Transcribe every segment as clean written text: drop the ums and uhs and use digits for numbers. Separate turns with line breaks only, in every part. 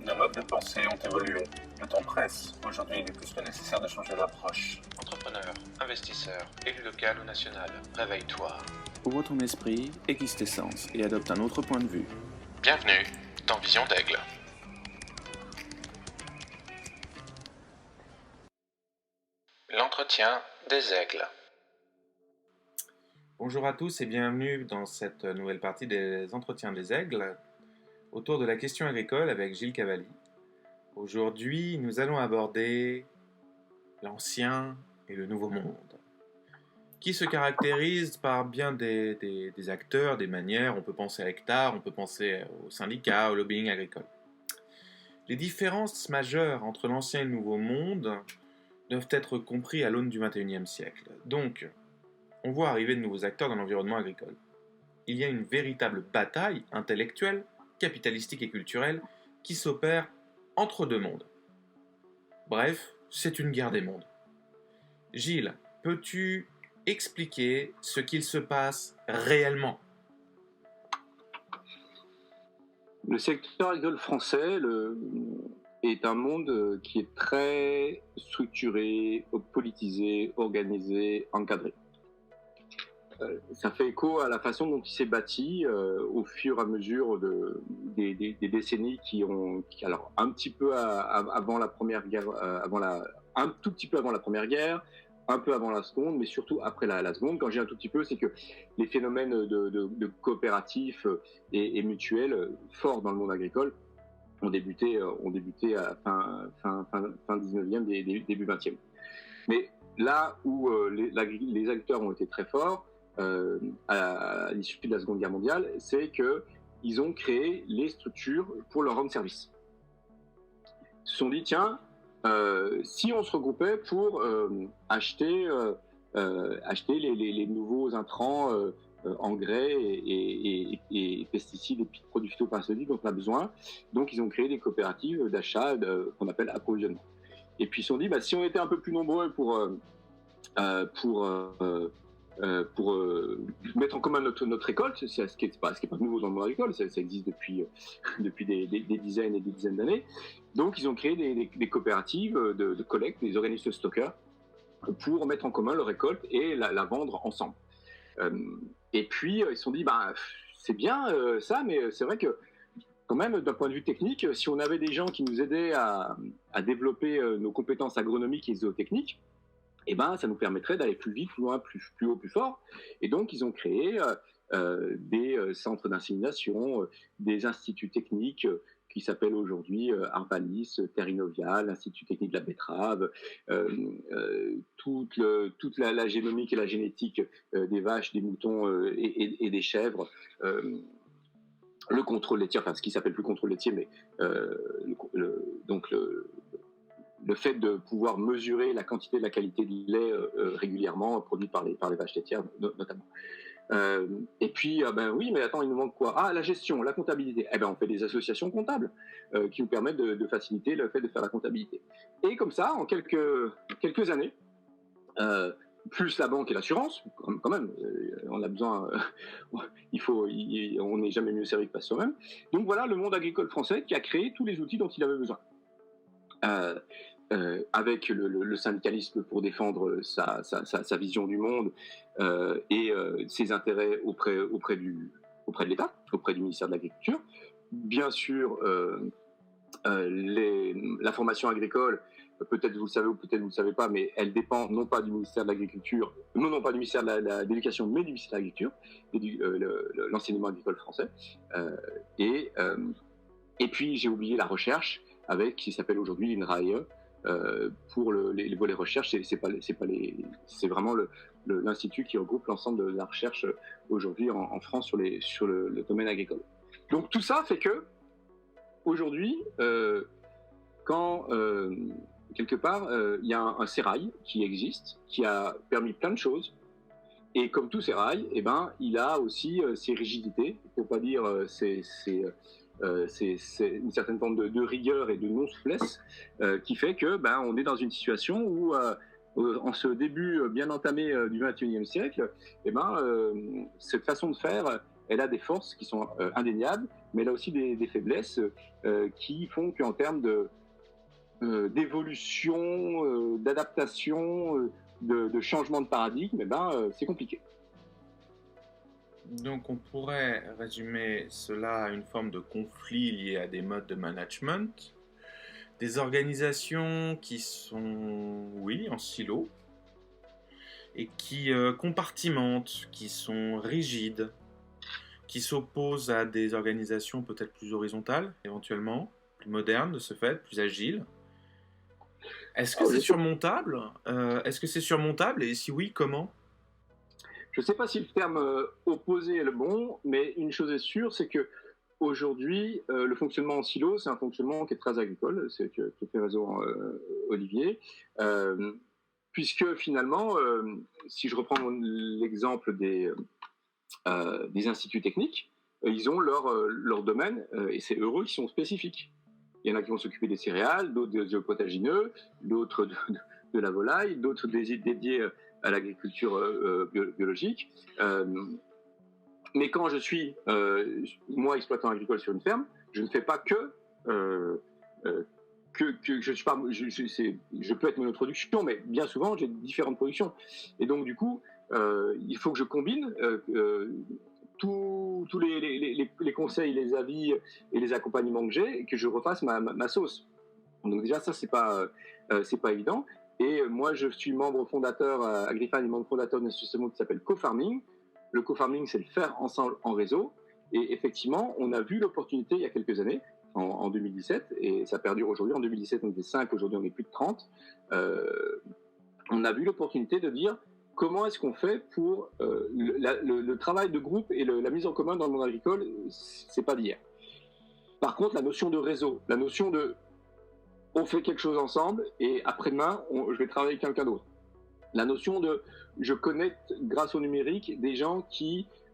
Nos modes de pensée ont évolué. Le temps presse. Aujourd'hui, il est plus que nécessaire de changer d'approche.
Entrepreneur, investisseur, élu local ou national, réveille-toi.
Ouvre ton esprit, aiguise tes sens et adopte un autre point de vue.
Bienvenue dans Vision d'Aigle. L'entretien des aigles.
Bonjour à tous et bienvenue dans cette nouvelle partie des Entretiens des Aigles autour de la question agricole avec Gilles Cavalli. Aujourd'hui, nous allons aborder l'ancien et le nouveau monde, qui se caractérise par bien des acteurs, des manières. On peut penser à Hectare, on peut penser aux syndicats, au lobbying agricole. Les différences majeures entre l'ancien et le nouveau monde doivent être compris à l'aune du XXIe siècle. Donc, on voit arriver de nouveaux acteurs dans l'environnement agricole. Il y a une véritable bataille intellectuelle, capitalistique et culturelle qui s'opère entre deux mondes. Bref, c'est une guerre des mondes. Gilles, peux-tu expliquer ce qu'il se passe réellement ?
Le secteur agricole français est un monde qui est très structuré, politisé, organisé, encadré. Ça fait écho à la façon dont il s'est bâti au fur et à mesure des décennies alors un petit peu avant la première guerre, un tout petit peu avant la première guerre, un peu avant la seconde, mais surtout après la seconde. Quand je dis un tout petit peu, c'est que les phénomènes de coopératifs et mutuels forts dans le monde agricole ont débuté à fin 19e, début 20e. Mais là où les acteurs ont été très forts, à l'issue de la Seconde Guerre mondiale, c'est qu'ils ont créé les structures pour leur rendre service. Ils se sont dit, tiens, si on se regroupait pour acheter les nouveaux intrants, engrais et pesticides et produits phytoparasitaires dont on a besoin, donc ils ont créé des coopératives d'achat qu'on appelle approvisionnement. Et puis ils se sont dit, si on était un peu plus nombreux pour mettre en commun notre récolte, ce qui n'est pas nouveau dans le monde agricole, ça existe depuis des dizaines et des dizaines d'années. Donc ils ont créé des coopératives de collecte, des organismes de stockeurs, pour mettre en commun leur récolte et la vendre ensemble. Et puis ils se sont dit, c'est bien ça, mais c'est vrai que quand même, d'un point de vue technique, si on avait des gens qui nous aidaient à développer nos compétences agronomiques et zootechniques, ça nous permettrait d'aller plus vite, plus loin, plus haut, plus fort. Et donc, ils ont créé des centres d'insémination, des instituts techniques qui s'appellent aujourd'hui Arvalis, Terrinovia, l'Institut technique de la betterave, toute la génomique et la génétique des vaches, des moutons et des chèvres. Le contrôle laitier, ce qui s'appelle plus contrôle laitier, mais le fait de pouvoir mesurer la quantité et la qualité du lait régulièrement produit par les vaches laitières notamment. Et puis, oui, mais attends, il nous manque quoi ? La gestion, la comptabilité. On fait des associations comptables qui nous permettent de faciliter le fait de faire la comptabilité. Et comme ça, en quelques années, plus la banque et l'assurance, quand même, on a besoin, on n'est jamais mieux servi que par soi-même. Donc voilà le monde agricole français qui a créé tous les outils dont il avait besoin. Avec le syndicalisme pour défendre sa vision du monde et ses intérêts auprès de l'État, auprès du ministère de l'Agriculture. Bien sûr, la formation agricole, peut-être vous le savez ou peut-être vous ne le savez pas, mais elle dépend non pas du ministère de l'Agriculture, non pas du ministère de l'Éducation, mais du ministère de l'Agriculture, et l'enseignement agricole français. Et puis j'ai oublié la recherche, qui s'appelle aujourd'hui l'INRAE, pour les volets recherche. C'est vraiment l'institut qui regroupe l'ensemble de la recherche aujourd'hui en France sur le domaine agricole. Donc tout ça fait que aujourd'hui, quand quelque part il y a un sérail qui existe, qui a permis plein de choses, et comme tout sérail, il a aussi ses rigidités, pour pas dire c'est une certaine forme de rigueur et de non-souplesse qui fait que on est dans une situation où en ce début bien entamé du XXIe siècle, cette façon de faire, elle a des forces qui sont indéniables, mais elle a aussi des faiblesses qui font qu'en termes d'évolution, d'adaptation, de changement de paradigme, c'est compliqué.
Donc on pourrait résumer cela à une forme de conflit lié à des modes de management, des organisations qui sont, oui, en silo, et qui compartimentent, qui sont rigides, qui s'opposent à des organisations peut-être plus horizontales, éventuellement, plus modernes de ce fait, plus agiles. Est-ce que c'est surmontable ? Est-ce que c'est surmontable, et si oui, comment ?
Je ne sais pas si le terme opposé est le bon, mais une chose est sûre, c'est que aujourd'hui, le fonctionnement en silo, c'est un fonctionnement qui est très agricole, c'est que tu fais raison, Olivier, puisque finalement, si je reprends l'exemple des instituts techniques, ils ont leur domaine, et c'est eux qui sont spécifiques. Il y en a qui vont s'occuper des céréales, d'autres des oeufs-potagineux, d'autres de la volaille, d'autres dédiés à l'agriculture biologique. Mais quand je suis, moi, exploitant agricole sur une ferme, je ne fais pas que je suis pas, je peux être monoproduction, mais bien souvent, j'ai différentes productions. Et donc, du coup, il faut que je combine tous les conseils, les avis et les accompagnements que j'ai, et que je refasse ma sauce. Donc déjà, ça, c'est pas évident. Et moi, je suis membre fondateur à Agrifan et membre fondateur d'une association qui s'appelle Co-Farming. Le co-farming, c'est le faire ensemble en réseau. Et effectivement, on a vu l'opportunité il y a quelques années, en 2017, et ça perdure aujourd'hui. En 2017, on était 5, aujourd'hui, on est plus de 30. On a vu l'opportunité de dire comment est-ce qu'on fait pour le travail de groupe et la mise en commun dans le monde agricole, c'est pas d'hier. Par contre, la notion de réseau, la notion de on fait quelque chose ensemble et après-demain, je vais travailler avec quelqu'un d'autre. La notion de je connecte grâce au numérique des gens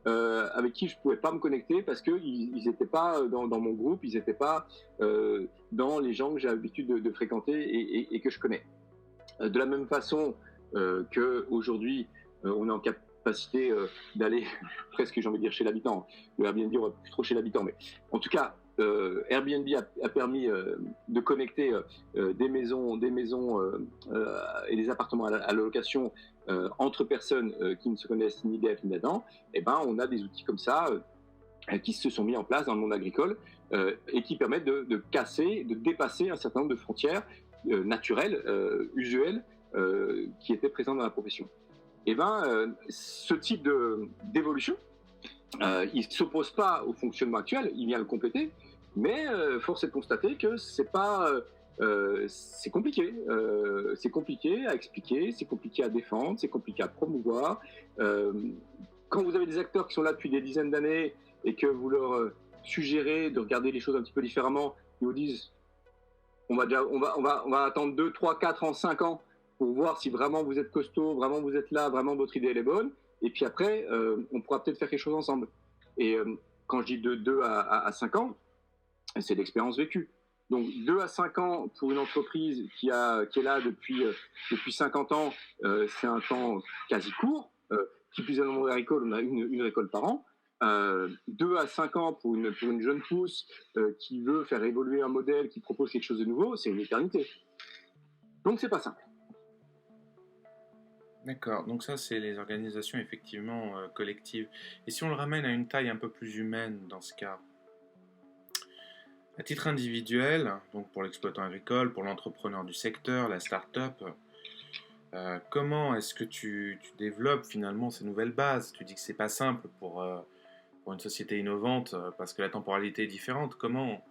avec qui je ne pouvais pas me connecter parce qu'ils n'étaient pas dans mon groupe, ils n'étaient pas dans les gens que j'ai l'habitude de fréquenter et que je connais. De la même façon qu'aujourd'hui, on est en capacité d'aller presque, j'ai envie de dire, chez l'habitant. Le Airbnb, on va plus trop chez l'habitant, mais en tout cas, Airbnb a permis de connecter des maisons et des appartements à la location entre personnes qui ne se connaissent ni d'Ève ni d'Adam. Et on a des outils comme ça qui se sont mis en place dans le monde agricole et qui permettent de casser, de dépasser un certain nombre de frontières naturelles, usuelles, qui étaient présentes dans la profession. Et ce type d'évolution, il ne s'oppose pas au fonctionnement actuel, il vient le compléter, mais force est de constater que c'est compliqué. C'est compliqué à expliquer, c'est compliqué à défendre, c'est compliqué à promouvoir. Quand vous avez des acteurs qui sont là depuis des dizaines d'années et que vous leur suggérez de regarder les choses un petit peu différemment, ils vous disent on va attendre 2, 3, 4 ans, 5 ans pour voir si vraiment vous êtes costaud, vraiment vous êtes là, vraiment votre idée elle est bonne. Et puis après, on pourra peut-être faire quelque chose ensemble. Et quand je dis de 2 à 5 ans, c'est l'expérience vécue. Donc 2 à 5 ans pour une entreprise qui est là depuis 50 ans, c'est un temps quasi court. Qui plus est dans le monde agricole, on a une récolte par an. 2 à 5 ans pour une jeune pousse qui veut faire évoluer un modèle, qui propose quelque chose de nouveau, c'est une éternité. Donc c'est pas simple.
D'accord, donc ça c'est les organisations effectivement collectives. Et si on le ramène à une taille un peu plus humaine dans ce cas, à titre individuel, donc pour l'exploitant agricole, pour l'entrepreneur du secteur, la start-up, comment est-ce que tu développes finalement ces nouvelles bases ? Tu dis que c'est pas simple pour une société innovante parce que la temporalité est différente. Comment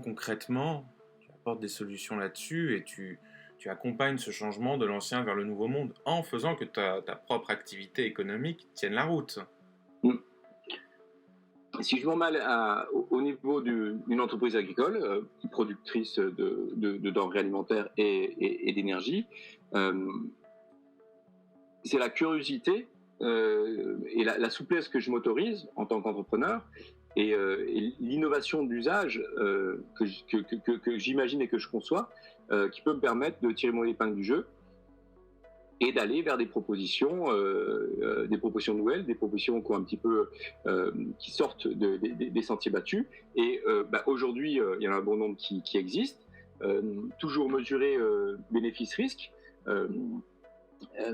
concrètement tu apportes des solutions là-dessus et tu accompagnes ce changement de l'ancien vers le nouveau monde en faisant que ta propre activité économique tienne la route.
Si je m'en mets au niveau d'une entreprise agricole, productrice de denrées alimentaires et d'énergie, c'est la curiosité et la souplesse que je m'autorise en tant qu'entrepreneur et l'innovation d'usage que j'imagine et que je conçois qui peut me permettre de tirer mon épingle du jeu et d'aller vers des propositions nouvelles, des propositions qui ont un petit peu qui sortent des sentiers battus. Et aujourd'hui, il y en a un bon nombre qui existent. Toujours mesurer bénéfice-risque,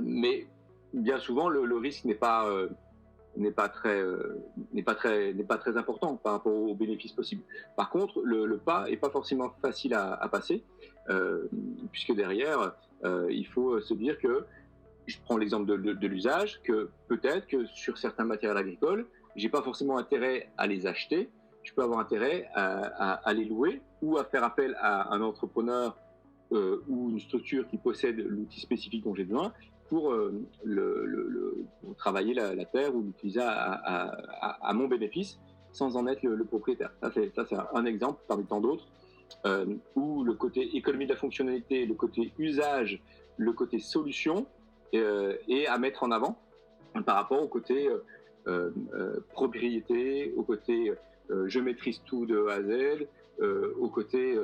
mais bien souvent le risque n'est pas très important par rapport aux bénéfices possibles. Par contre, le pas est pas forcément facile à passer, puisque derrière, il faut se dire que, je prends l'exemple de l'usage, que peut-être que sur certains matériels agricoles, j'ai pas forcément intérêt à les acheter, je peux avoir intérêt à les louer ou à faire appel à un entrepreneur ou une structure qui possède l'outil spécifique dont j'ai besoin pour pour travailler la terre ou l'utiliser à mon bénéfice sans en être le propriétaire. Ça, c'est un exemple parmi tant d'autres où le côté économie de la fonctionnalité, le côté usage, le côté solution est à mettre en avant par rapport au côté propriété, au côté je maîtrise tout de A à Z, au côté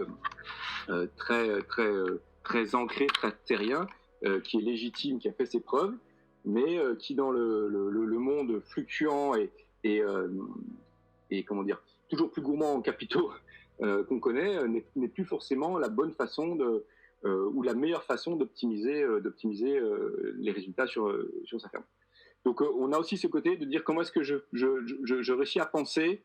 très ancré, très terrien, qui est légitime, qui a fait ses preuves, mais qui dans le monde fluctuant et comment dire, toujours plus gourmand en capitaux qu'on connaît, n'est plus forcément la bonne façon ou la meilleure façon d'optimiser les résultats sur sa ferme. Donc on a aussi ce côté de dire comment est-ce que je réussis à penser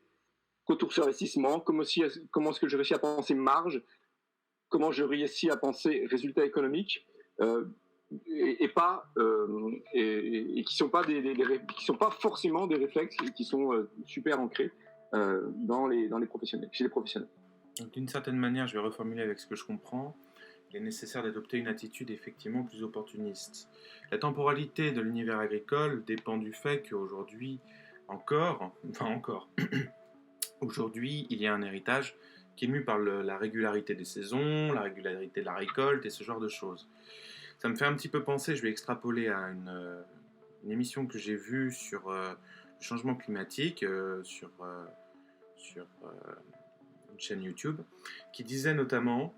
retour sur investissement, comment est-ce que je réussis à penser marge, comment je réussis à penser résultat économique, et qui sont pas qui sont pas forcément des réflexes qui sont super ancrés dans les professionnels, chez les professionnels.
Donc, d'une certaine manière, je vais reformuler avec ce que je comprends. Il est nécessaire d'adopter une attitude effectivement plus opportuniste. La temporalité de l'univers agricole dépend du fait qu'aujourd'hui aujourd'hui, il y a un héritage qui est mu par la régularité des saisons, la régularité de la récolte et ce genre de choses. Ça me fait un petit peu penser, je vais extrapoler à une une émission que j'ai vue sur le changement climatique sur une chaîne YouTube, qui disait notamment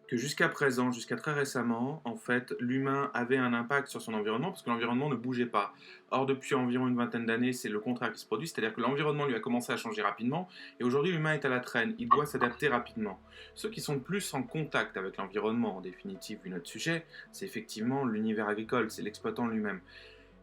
que jusqu'à présent, jusqu'à très récemment, en fait, l'humain avait un impact sur son environnement parce que l'environnement ne bougeait pas. Or, depuis environ une vingtaine d'années, c'est le contraire qui se produit, c'est-à-dire que l'environnement lui a commencé à changer rapidement et aujourd'hui, l'humain est à la traîne, il doit s'adapter rapidement. Ceux qui sont le plus en contact avec l'environnement, en définitive, vu notre sujet, c'est effectivement l'univers agricole, c'est l'exploitant lui-même.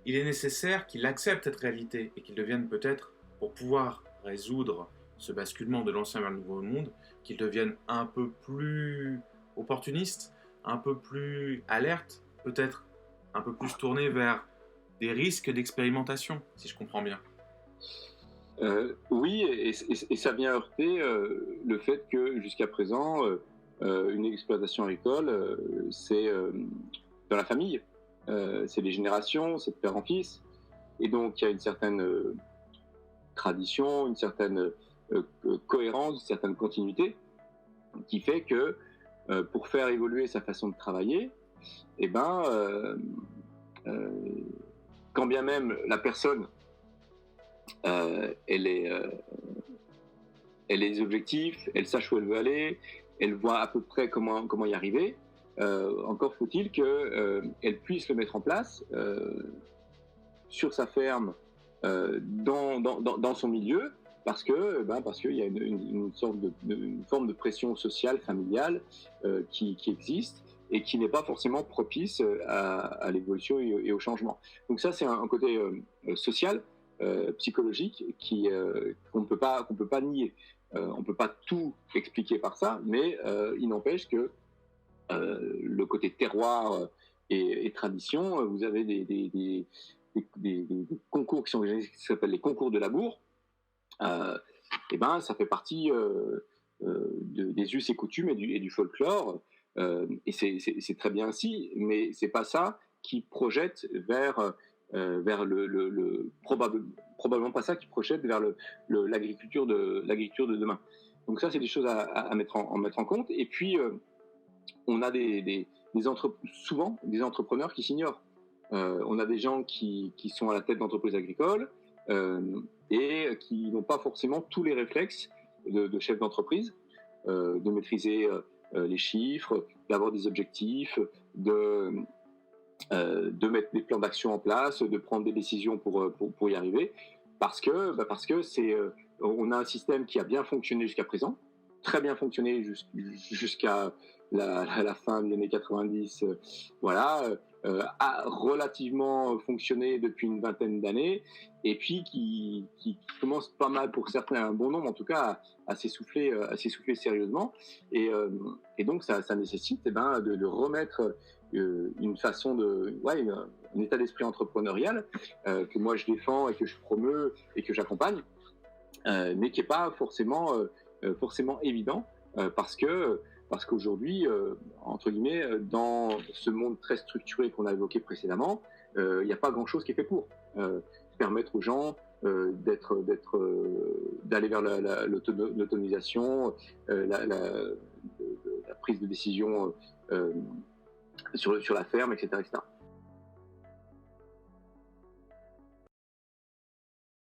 Il est nécessaire qu'il accepte cette réalité et qu'il devienne peut-être, pour pouvoir résoudre ce basculement de l'ancien vers le nouveau monde, qu'il devienne un peu plus opportuniste, un peu plus alerte, peut-être un peu plus tourné vers des risques d'expérimentation, si je comprends bien.
Oui, et ça vient heurter le fait que jusqu'à présent, une exploitation agricole, c'est dans la famille, c'est des générations, c'est de père en fils, et donc il y a une certaine tradition, une certaine cohérence, une certaine continuité, qui fait que pour faire évoluer sa façon de travailler, eh ben, quand bien même la personne, elle a des objectifs, elle sache où elle veut aller, elle voit à peu près comment y arriver, encore faut-il qu'elle puisse le mettre en place sur sa ferme, dans son milieu, parce qu'il y a une forme de pression sociale, familiale qui existe et qui n'est pas forcément propice à l'évolution et au changement. Donc ça, c'est un côté social, psychologique qu'on ne peut pas nier. On ne peut pas tout expliquer par ça, mais il n'empêche que le côté terroir et tradition, vous avez des concours qui s'appellent les concours de labour. Et ben, ça fait partie des us et coutumes et du folklore, et c'est très bien ainsi, mais c'est pas ça qui projette vers probablement pas ça qui projette vers l'agriculture de demain. Donc ça, c'est des choses à mettre en compte. Et puis on a souvent des entrepreneurs qui s'ignorent. On a des gens qui sont à la tête d'entreprises agricoles et qui n'ont pas forcément tous les réflexes de chefs d'entreprise, de maîtriser les chiffres, d'avoir des objectifs, de de mettre des plans d'action en place, de prendre des décisions pour y arriver, parce que on a un système qui a bien fonctionné jusqu'à présent, très bien fonctionné jusqu'à la fin des années 90, a relativement fonctionné depuis une vingtaine d'années, et puis qui commence pas mal pour certains, un bon nombre en tout cas, à s'essouffler sérieusement, et donc ça nécessite de remettre une façon un état d'esprit entrepreneurial que moi je défends et que je promeus et que j'accompagne, mais qui n'est pas forcément évident, parce qu'aujourd'hui, entre guillemets, dans ce monde très structuré qu'on a évoqué précédemment, il n'y a pas grand-chose qui est fait pour permettre aux gens d'aller vers l'autonomisation, la prise de décision sur la ferme, etc., etc.